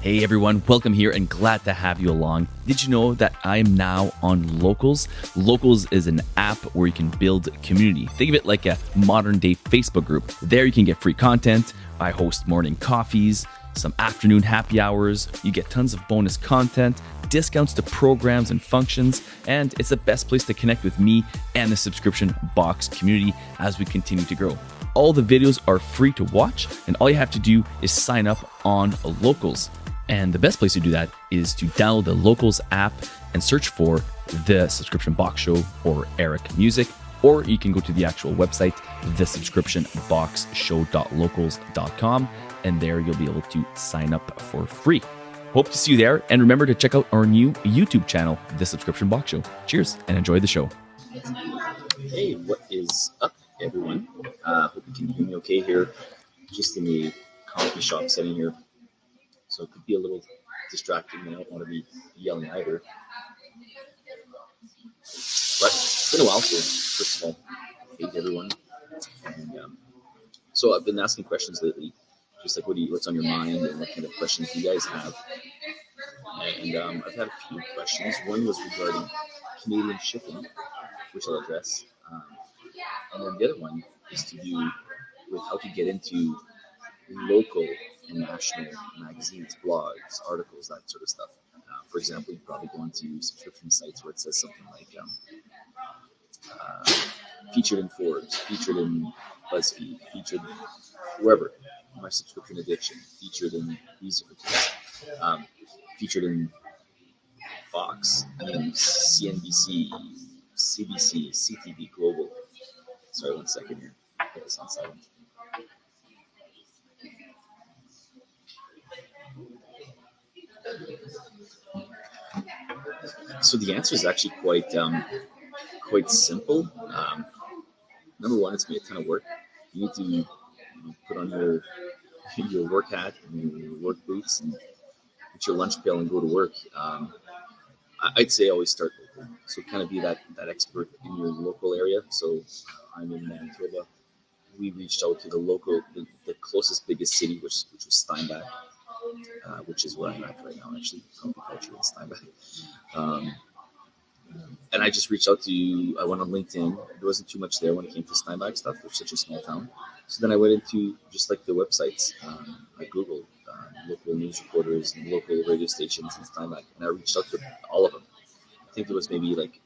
Hey everyone, welcome here and glad to have you along. Did you know that I am now on Locals? Locals is an app where you can build community. Think of it like a modern day Facebook group. There you can get free content. I host morning coffees, some afternoon happy hours. You get tons of bonus content, discounts to programs and functions, and it's the best place to connect with me and the subscription box community as we continue to grow. All the videos are free to watch, and all you have to do is sign up on Locals. And the best place to do that is to download the Locals app and search for The Subscription Box Show or Eric Music, or you can go to the actual website, thesubscriptionboxshow.locals.com, and there you'll be able to sign up for free. Hope to see you there, and remember to check out our new YouTube channel, The Subscription Box Show. Cheers, and enjoy the show. Hey, what is up, everyone? Hope you can hear me okay here. Just in the coffee shop setting here. So it could be a little distracting. I don't want to be yelling either. But it's been a while, so first of all, hey to everyone. And so I've been asking questions lately, just like what's on your mind and what kind of questions you guys have. And I've had a few questions. One was regarding Canadian shipping, which I'll address. And then the other one is to do with how to get into local and national magazines, blogs, articles, that sort of stuff. For example, you probably go onto subscription sites where it says something like featured in Forbes, featured in Buzzfeed, featured wherever, my subscription addiction, featured in these featured in Fox, CNBC, CBC, CTV Global. Sorry, 1 second here. Put this on silent. So the answer is actually quite simple. Number one, it's going to be a ton of work. You need to put on your work hat and your work boots and get your lunch pail and go to work. I'd say always start local. So kind of be that expert in your local area. So I'm in Manitoba. We reached out to the closest biggest city, which was Steinbach. Which is where I'm at right now, actually, coffee culture in Steinbach. And I just reached out I went on LinkedIn. There wasn't too much there when it came to Steinbach stuff. It's such a small town. So then I went into just like the websites. I Googled local news reporters and local radio stations in Steinbach, and I reached out to all of them. I think there was maybe like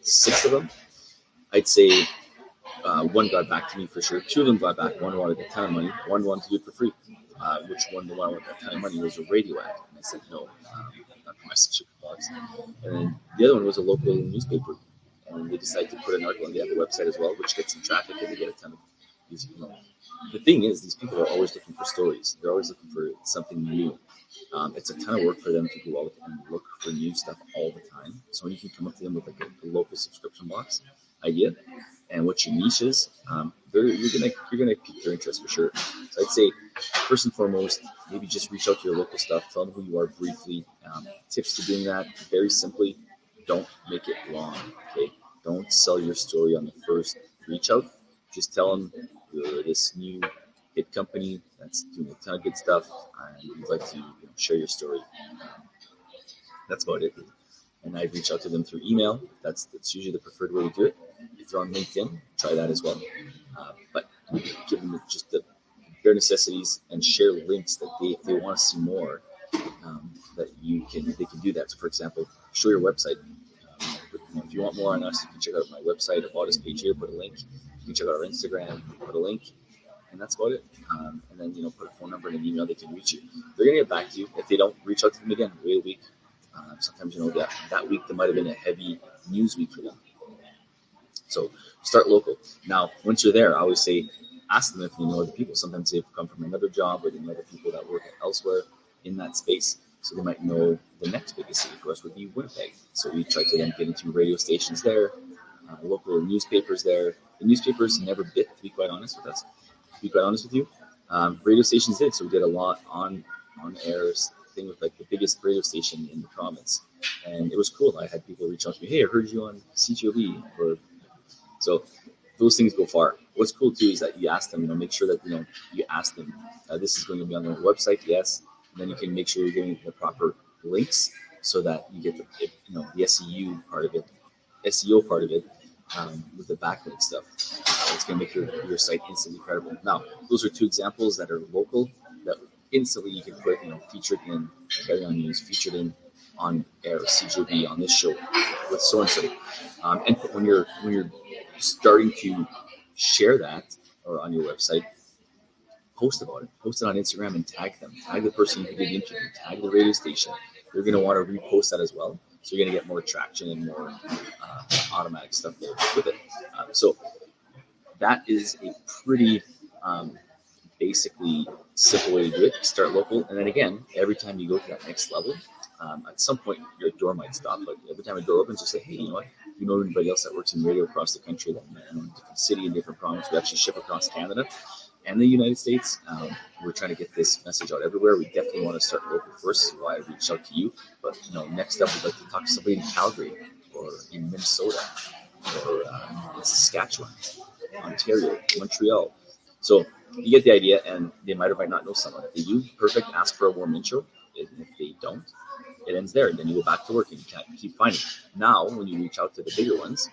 6 of them. I'd say one got back to me for sure. 2 of them got back. One wanted a ton of money. One wanted to do it for free. Which one the one with that ton of money was a radio ad. And I said, no, not for my subscription box. And then the other one was a local newspaper. And they decided to put an article on the website as well, which gets some traffic and they get a ton of music. The thing is, these people are always looking for stories. They're always looking for something new. It's a ton of work for them to go out and look for new stuff all the time. So when you can come up to them with like a local subscription box idea and what your niche is, you're gonna pique their interest for sure. So I'd say first and foremost, maybe just reach out to your local stuff, tell them who you are briefly. Tips to doing that, very simply, don't make it long. Okay, don't sell your story on the first reach out. Just tell them you're this new hit company that's doing a ton of good stuff, and you'd like to share your story. That's about it. And I'd reach out to them through email. That's usually the preferred way to do it. If you're on LinkedIn, try that as well. But give them just the bare necessities and share links that if they want to see more, that they can do that. So, for example, show your website. If you want more on us, you can check out my website, about us page here, put a link. You can check out our Instagram, put a link, and that's about it. And then put a phone number and an email they can reach you. They're gonna get back to you. If they don't, reach out to them again. Wait a week. Sometimes that week there might have been a heavy news week for them. So start local. Now, once you're there, I always say, ask them if you know other people. Sometimes they've come from another job or they know other people that work elsewhere in that space. So they might know the next biggest city for us would be Winnipeg. So we try to then get into radio stations there, local newspapers there. The newspapers never bit, to be quite honest with us. To be quite honest with you, radio stations did. So we did a lot on air thing with like the biggest radio station in the province, and it was cool. I had people reach out to me, hey, I heard you on CTOV, so those things go far. What's cool too is that you ask them, make sure that you ask them, this is going to be on their website, yes. And then you can make sure you're getting the proper links so that you get the SEO part of it, with the backlink stuff. It's going to make your site instantly credible. Now, those are two examples that are local that instantly you can put, featured in Carry On News, featured in on air, CJB, on this show with so and so. And when you're starting to share that or on your website, post about it. Post it on Instagram and tag them. Tag the person who did the interview. Tag the radio station. They're going to want to repost that as well. So you're going to get more traction and more automatic stuff there with it. So that is a pretty basically simple way to do it. Start local. And then again, every time you go to that next level, at some point your door might stop. But every time a door opens, just say, hey, you know what? You know anybody else that works in radio across the country, that in a different city, in different province, we actually ship across Canada and the United States. We're trying to get this message out everywhere. We definitely want to start local first, so I reached out to you. But next up, we'd like to talk to somebody in Calgary or in Minnesota or in Saskatchewan, Ontario, Montreal. So you get the idea, and they might or might not know someone. If they do, perfect. Ask for a warm intro. And if they don't, it ends there. And then you go back to work and you can't keep finding. Now, when you reach out to the bigger ones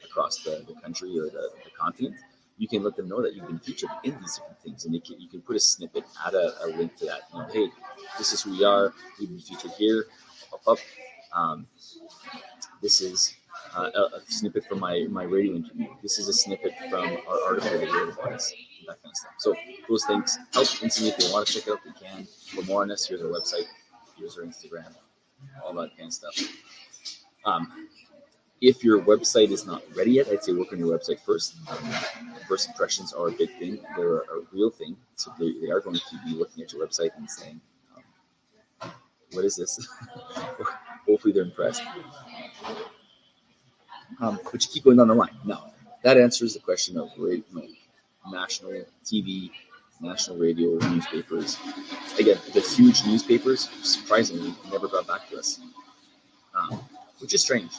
across the country or the continent, you can let them know that you've been featured in these different things, and you can put a snippet, add a link to that. Hey, this is who we are. We've been featured here. Up. This is a snippet from my radio interview. This is a snippit from our article that wrote about us. That kind of stuff. So those things help instantly. If they want to check it out, they can. For more on us, here's our website. Here's our Instagram. All that kind of stuff. If your website is not ready yet, I'd say work on your website first. First impressions are a big thing. They're a real thing. So they are going to be looking at your website and saying, what is this? Hopefully they're impressed. But you keep going down the line. Now, that answers the question of national TV, national radio, newspapers. Again, the huge newspapers, surprisingly, never got back to us, which is strange.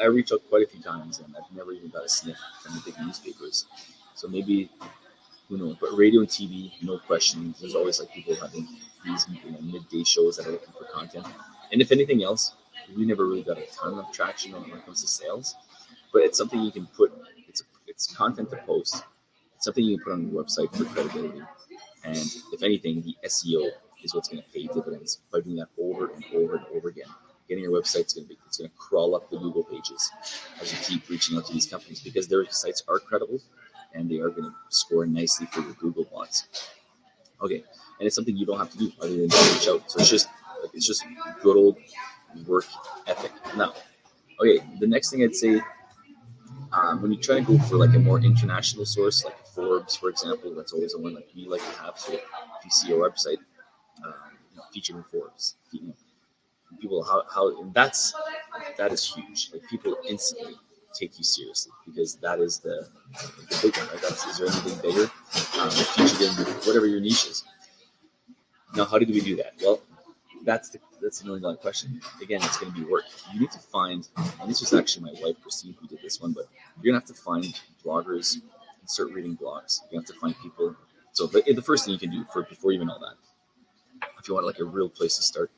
I reached out quite a few times, and I've never even got a sniff from the big newspapers. So maybe, who knows? But radio and TV, no question. There's always people having these midday shows that are looking for content. And if anything else, we never really got a ton of traction when it comes to sales. But it's something you can put. It's content to post. It's something you can put on your website for credibility. And if anything, the SEO is what's going to pay dividends by doing that over and over and over again. Getting your website's going to crawl up the Google pages as you keep reaching out to these companies, because their sites are credible and they are going to score nicely for your Google bots. Okay, and it's something you don't have to do other than reach out. So it's just good old work ethic. Now, okay, the next thing I'd say, when you try to go for a more international source, like Forbes, for example, that's always the one we like to have. So if you see our website featured in Forbes, people and that is huge. People instantly take you seriously, because that is the big one, right? Is there anything bigger? Featured in whatever your niche is. Now, how did we do that? Well, that's the $1 million question. Again, it's going to be work. You need to find, and this was actually my wife Christine who did this one, but you're going to have to find bloggers and start reading blogs. You have to find people. So the first thing you can do before even all that, if you want a real place to start,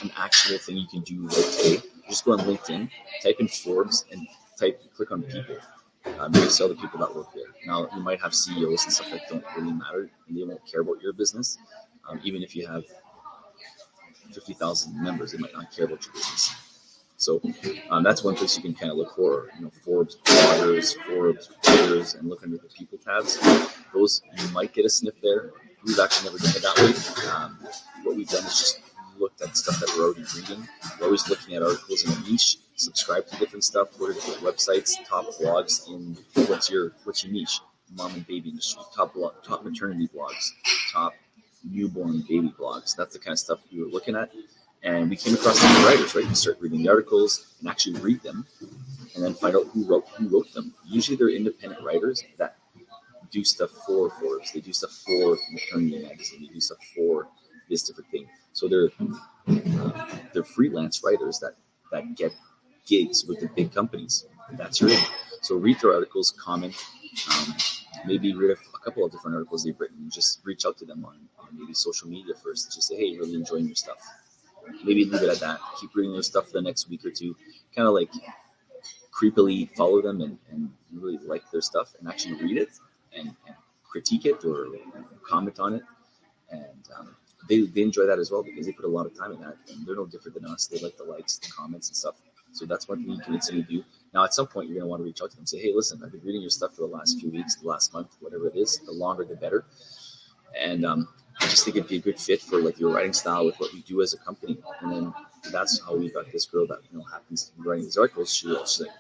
an actual thing you can do right today, just go on LinkedIn, type in Forbes, and click on people. Maybe sell the people that work there. Now, you might have CEOs and stuff that don't really matter, and they won't care about your business. Even if you have 50,000 members, they might not care about your business. So that's one place you can kind of look for, Forbes bloggers, Forbes readers, and look under the people tabs. Those, you might get a sniff there. We've actually never done it that way. What we've done is just looked at stuff that we're already reading. We're always looking at articles in a niche, subscribe to different stuff, go to different websites, top blogs in what's your niche, mom and baby industry, top maternity blogs, top newborn baby blogs. That's the kind of stuff we were looking at. And we came across some writers, right? You start reading the articles and actually read them, and then find out who wrote them. Usually they're independent writers that do stuff for Forbes. They do stuff for Maternity Magazine. They do stuff for this different thing. So they're freelance writers that get gigs with the big companies. And that's your in. So read their articles, comment, maybe read a couple of different articles they've written and just reach out to them on maybe social media first. Just say, hey, really enjoying your stuff. Maybe leave it at that. Keep reading their stuff for the next week or two. Kind of like creepily follow them and really like their stuff and actually read it and critique it or comment on it. And they enjoy that as well because they put a lot of time in that. And they're no different than us. They like the likes, the comments, and stuff. So that's one thing you can instantly do. Now, at some point, you're going to want to reach out to them and say, hey, listen, I've been reading your stuff for the last few weeks, the last month, whatever it is. The longer, the better. And I just think it'd be a good fit for like your writing style with what we do as a company. And then that's how we got this girl that happens to be writing these articles. She's like,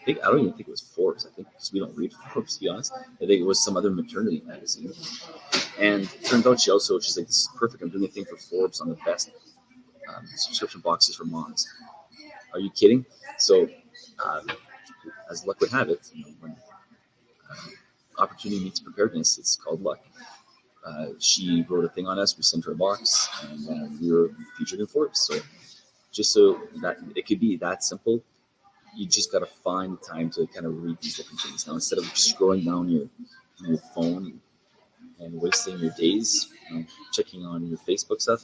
I don't even think it was Forbes. I think because we don't read Forbes, to be honest. I think it was some other maternity magazine. And it turns out she's like, this is perfect. I'm doing a thing for Forbes on the best subscription boxes for moms. Are you kidding? So, as luck would have it, when opportunity meets preparedness, it's called luck. She wrote a thing on us. We sent her a box, and we were featured in Forbes. So, just so that it could be that simple, you just got to find the time to kind of read these different things. Now, instead of scrolling down your phone and wasting your days checking on your Facebook stuff,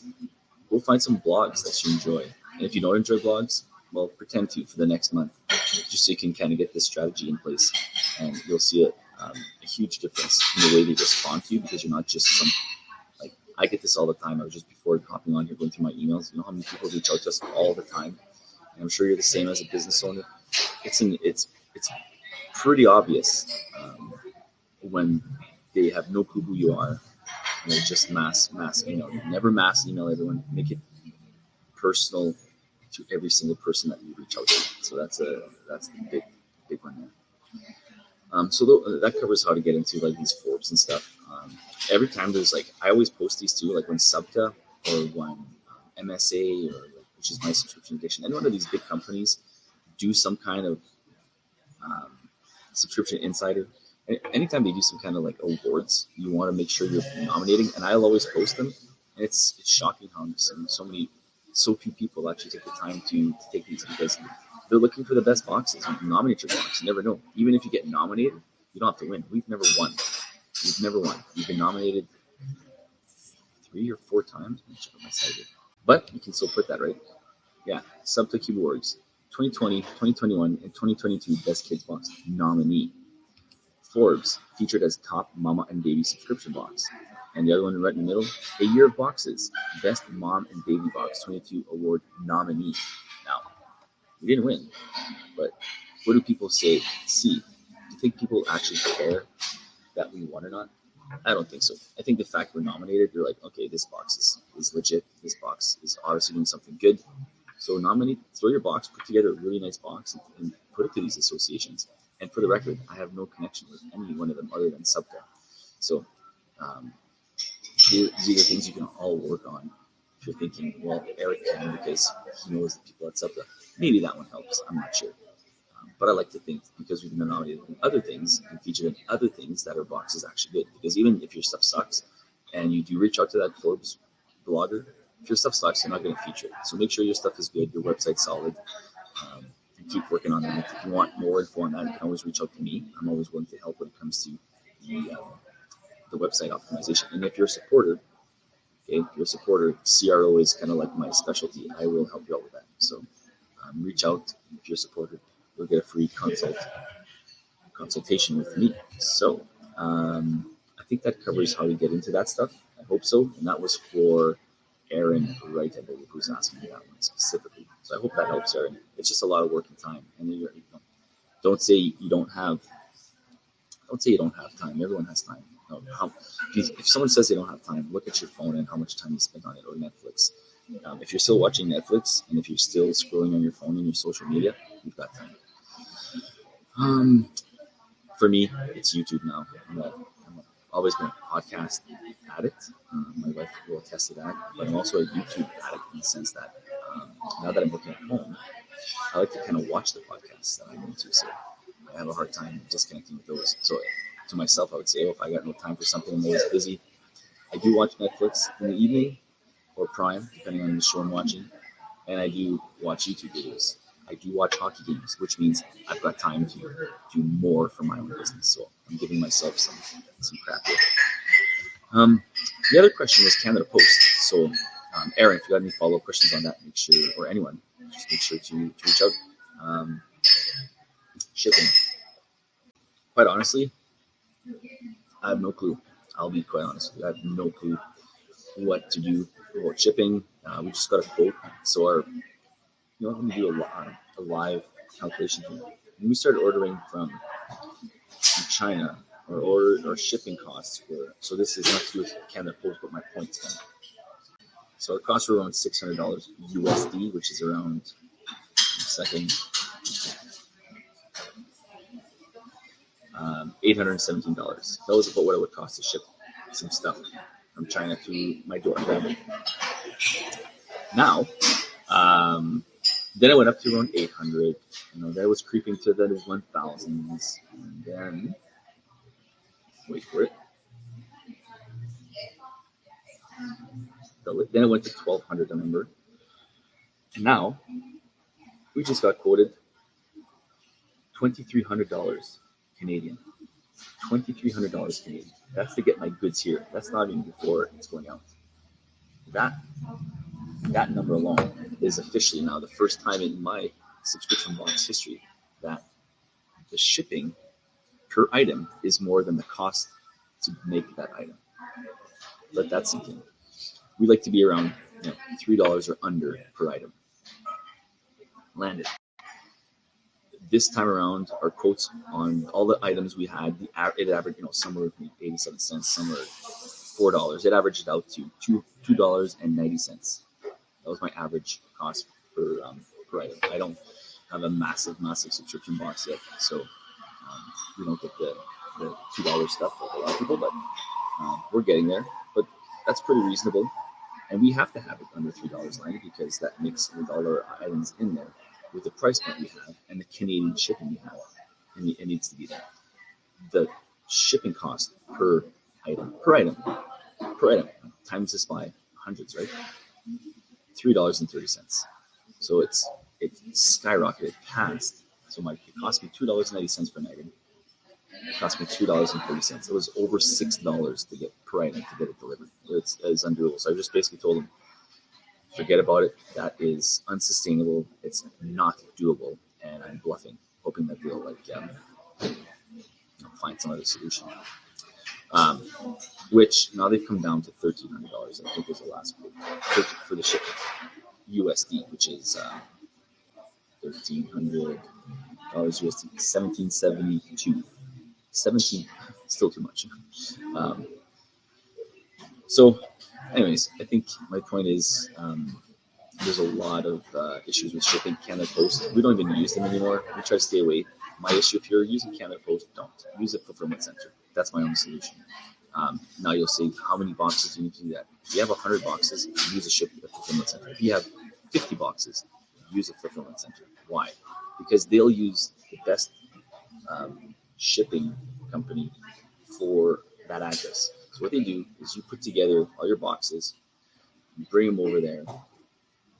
go find some blogs that you enjoy. And if you don't enjoy blogs, well, pretend to for the next month, just so you can kind of get this strategy in place, and you'll see a huge difference in the way they respond to you because you're not just like I get this all the time. I was just before hopping on here going through my emails. You know how many people reach out to us all the time, and I'm sure you're the same as a business owner. It's pretty obvious when they have no clue who you are and they just mass email. Never mass email everyone. Make it personal to every single person that you reach out to. So that's the big one there. So that covers how to get into like these Forbes and stuff. Every time there's like, I always post these too, like when Subta or when MSA or which is my subscription addiction, any one of these big companies do some kind of subscription insider. Anytime they do some kind of like awards, you want to make sure you're nominating, and I'll always post them. And it's shocking how so few people actually take the time to take these because they're looking for the best boxes. You can nominate your box. You never know. Even if you get nominated, you don't have to win. We've never won. We've been nominated 3 or 4 times. Let me check out my site here. But you can still put that, right? Yeah. Subta Keywords, 2020, 2021, and 2022 Best Kids Box nominee. Forbes featured as top mama and baby subscription box. And the other one right in the middle, A Year of Boxes, Best Mom and Baby Box 22 Award nominee. Now, we didn't win, but what do people see? Do you think people actually care that we won or not? I don't think so. I think the fact we're nominated, they're like, okay, this box is legit. This box is obviously doing something good. So nominate, throw your box, put together a really nice box, and put it to these associations. And for the record, I have no connection with any one of them other than Subta. So these are things you can all work on. If you're thinking, well, Eric can because he knows the people at Subta. Maybe that one helps. I'm not sure. But I like to think because we've been nominated in other things and featured in other things that our box is actually good. Because even if your stuff sucks and you do reach out to that Forbes blogger, if your stuff sucks, you're not going to feature it. So make sure your stuff is good, your website's solid, and keep working on it. If you want more info on that, you can always reach out to me. I'm always willing to help when it comes to the website optimization. And if you're a supporter, CRO is kind of like my specialty. I will help you out with that. So reach out if you're a supporter. You'll get a free consultation with me. So I think that covers how we get into that stuff. I hope so. And that was for Aaron Wright, I believe, who's asking me that one specifically. So I hope that helps, Aaron. It's just a lot of work and time. And don't say you don't have time. Everyone has time. No, if someone says they don't have time, look at your phone and how much time you spend on it, or Netflix. If you're still watching Netflix and if you're still scrolling on your phone and your social media, you've got time. For me, it's YouTube now. I've always been a podcast addict. My wife will attest to that. But I'm also a YouTube addict in the sense that now that I'm working at home, I like to kind of watch the podcasts that I'm into. So I have a hard time disconnecting with those. So to myself, I would say, if I got no time for something, I'm always busy. I do watch Netflix in the evening or Prime, depending on the show I'm watching. And I do watch YouTube videos. I do watch hockey games, which means I've got time to do more for my own business. So I'm giving myself some crap here. The other question was Canada Post. So, Aaron, if you got any follow-up questions on that, make sure, or anyone, just make sure to reach out. Shipping. Quite honestly, I have no clue. I'll be quite honest with you. I have no clue what to do about shipping. We just got a quote. So let me do a live calculation here. When we started ordering from China, our shipping costs were, so this is not to do with Canada Post, but my points kind of. So our costs were around $600 USD, which is around, $817. That was about what it would cost to ship some stuff from China to my door. Now, then it went up to around 800. Then it was creeping to the 1,000s, and then wait for it. Then it went to 1,200. I remember. And now we just got quoted $2,300 Canadian. $2,300 Canadian. That's to get my goods here. That's not even before it's going out. That number alone is officially now the first time in my subscription box history that the shipping per item is more than the cost to make that item. Let that sink in. We like to be around $3 or under per item. Landed. This time around, our quotes on all the items we had, it averaged, somewhere between 87 cents, somewhere $4. It averaged out to $2.90. That was my average cost per item. I don't have a massive subscription box yet, so we don't get the $2 stuff like a lot of people, but we're getting there. But that's pretty reasonable, and we have to have it under $3 line because that makes with all our items in there, with the price point we have and the Canadian shipping we have, and it needs to be there. The shipping cost per item times this by hundreds, right? $3.30. So it skyrocketed past. So it cost me $2.90 per item. It cost me $2.30. It was over $6 to get per item to get it delivered. It's undoable. So I just basically told them, forget about it. That is unsustainable. It's not doable, and I'm bluffing, hoping that they'll find some other solution. Which now they've come down to $1,300. I think was the last quote for the shipping USD, which is $1,300 USD, 1772. 17, still too much. So, anyways, I think my point is there's a lot of issues with shipping. Canada Post, we don't even use them anymore. We try to stay away. My issue, if you're using Canada Post, don't use a fulfillment center. That's my only solution. Now you'll say, how many boxes do you need to do that? If you have 100 boxes, use a fulfillment center. If you have 50 boxes, use a fulfillment center. Why? Because they'll use the best shipping company for that address. So what they do is you put together all your boxes, you bring them over there.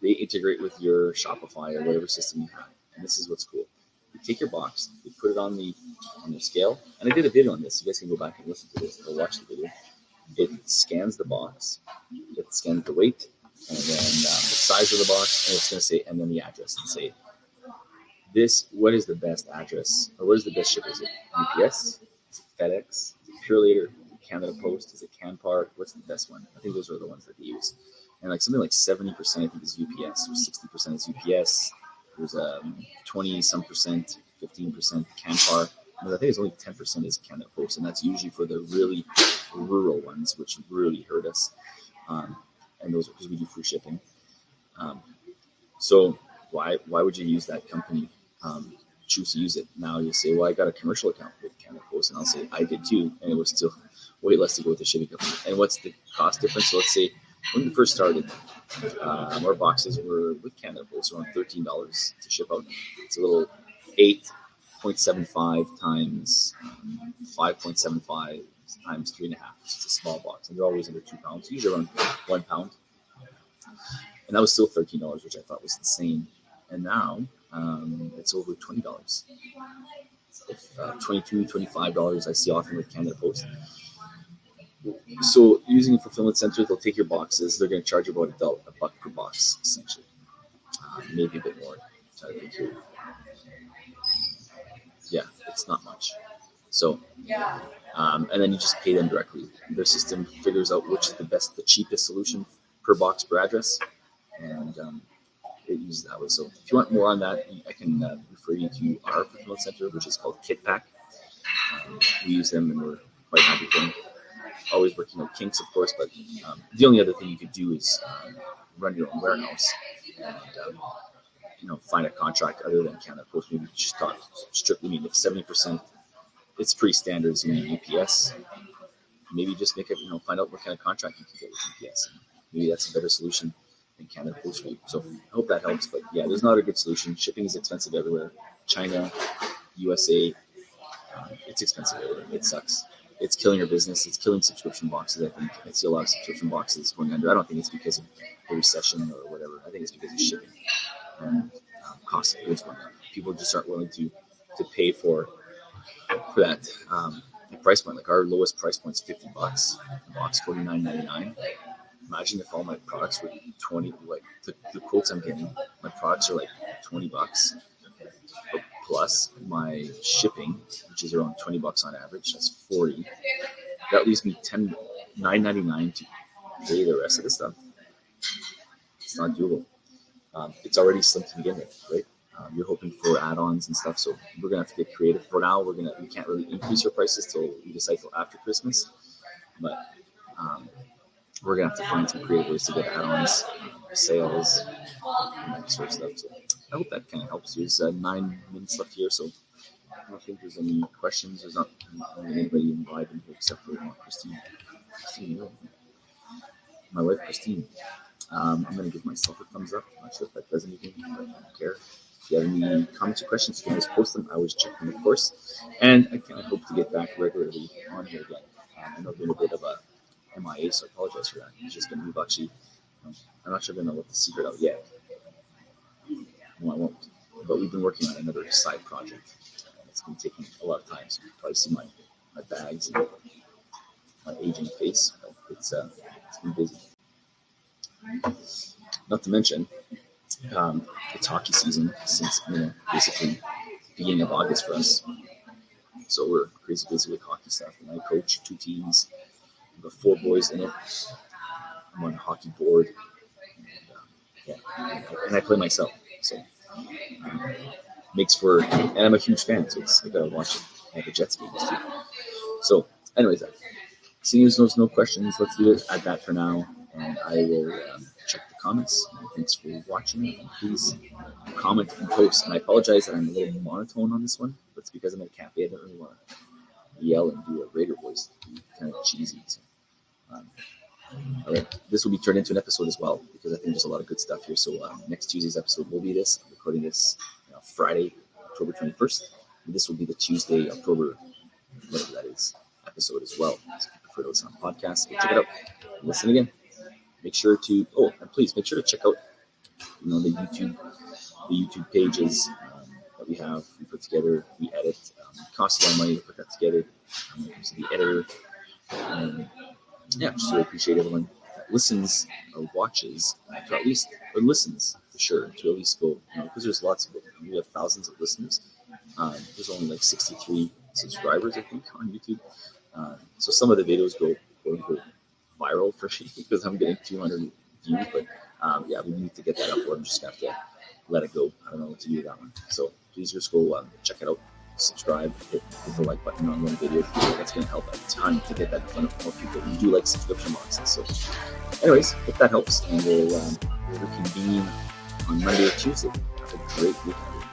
They integrate with your Shopify or whatever system you have. And this is what's cool. You take your box, you put it on the scale, and I did a video on this. You guys can go back and listen to this or watch the video. It scans the box, it scans the weight, and then the size of the box, and it's going to say, and then the address, and say, what is the best address, or what is the best ship? Is it UPS? Is it FedEx? Is it Purelator? Canada Post? Is it Canpar? What's the best one? I think those are the ones that they use. And something like 70% I think is UPS, or 60% is UPS. There's 20-some percent, 15% Canpar. And I think it's only 10% is Canada Post, and that's usually for the really rural ones, which really hurt us. And those are because we do free shipping. So why would you use that company? Choose to use it. Now you'll say, well, I got a commercial account with Canada Post, and I'll say I did too, and it was still way less to go with the shipping company. And what's the cost difference? So let's say when we first started, our boxes were with Canada Post around $13 to ship out. It's a little 8.75 times 5.75 times 3.5. It's a small box, and they're always under 2 pounds, usually around 1 pound. And that was still $13, which I thought was insane. And now it's over $20. $22, $25 I see often with Canada Post. So using a fulfillment center, they'll take your boxes. They're going to charge you about $1 per box, essentially, maybe a bit more. Yeah, it's not much. So, and then you just pay them directly. Their system figures out which is the cheapest solution per box per address, and it uses that way. So if you want more on that, I can refer you to our fulfillment center, which is called KitPack. We use them, and we're quite happy with them. Always working out kinks, of course, but the only other thing you could do is run your own warehouse and find a contract other than Canada Post. Maybe just talk strictly. I mean, if 70%, it's pretty standard. It's going to be UPS. Maybe just find out what kind of contract you can get with UPS. And maybe that's a better solution than Canada Post for you. So I hope that helps. But yeah, there's not a good solution. Shipping is expensive everywhere. China, USA, it's expensive everywhere. It sucks. It's killing your business. It's killing subscription boxes. I think I see a lot of subscription boxes going under. I don't think it's because of the recession or whatever. I think it's because of shipping and cost of goods going up. People just aren't willing to pay for that price point. Like our lowest price point is $50. The box $49.99. Imagine if all my products were 20. Like the quotes I'm getting, my products are like $20. Plus my shipping, which is around $20 on average, that's $40. That leaves me $9.99 to pay the rest of the stuff. It's not doable. It's already slim to begin with, right? You're hoping for add-ons and stuff, so we're gonna have to get creative. For now, we can't really increase our prices till we decide till after Christmas, but we're gonna have to find some creative ways to get add-ons, sales, and that sort of stuff. So I hope that kind of helps you. There's 9 minutes left here, so I don't think there's any questions. There's not anybody live in here except for Christine. My wife, Christine. I'm going to give myself a thumbs up. I'm not sure if that does anything, but I don't care. If you have any comments or questions, you can always post them. I always check them, of course. And I kind of hope to get back regularly on here again. I know I've been a bit of a MIA, so I apologize for that. It's just going to be actually, I'm not sure I'm going to let the secret out yet. No, I won't. But we've been working on another side project. It's been taking a lot of time, so you can probably see my bags and my aging face. But it's been busy. Not to mention, it's hockey season since basically beginning of August for us. So we're crazy busy with hockey stuff. And I coach 2 teams. I've got 4 boys in it. I'm on a hockey board. And I play myself. So makes for, and I'm a huge fan, so I gotta watch it. I have the Jets games too. So, anyways, seeing as there's no questions, let's do it at that for now, and I will check the comments. Thanks for watching, and please comment and post. And I apologize that I'm a little monotone on this one, but it's because I'm at a cafe. I don't really want to yell and do a Raider voice. It's kind of cheesy. So, all right, this will be turned into an episode as well because I think there's a lot of good stuff here. So next Tuesday's episode will be this. I'm recording this Friday, October 21st. And this will be the Tuesday, October, whatever that is, episode as well. So if you prefer to listen on podcasts, go check it out. Listen again. Make sure to and please make sure to check out the YouTube pages that we have. We put together, we edit. It costs a lot of money to put that together. When it comes to the editor. Just really appreciate everyone that listens or watches to at least, or listens for sure, to at least go, because there's lots of them. We have thousands of listeners. There's only like 63 subscribers, I think, on YouTube. So some of the videos go quote unquote viral for me because I'm getting 200 views, but we need to get that up, or I'm just going to have to let it go. I don't know what to do with that one. So please just go check it out. Subscribe, hit the like button on one video. That's going to help a ton to get that in front of more people who do like subscription boxes. So, anyways, hope that helps, and we'll reconvene on Monday or Tuesday. Have a great weekend.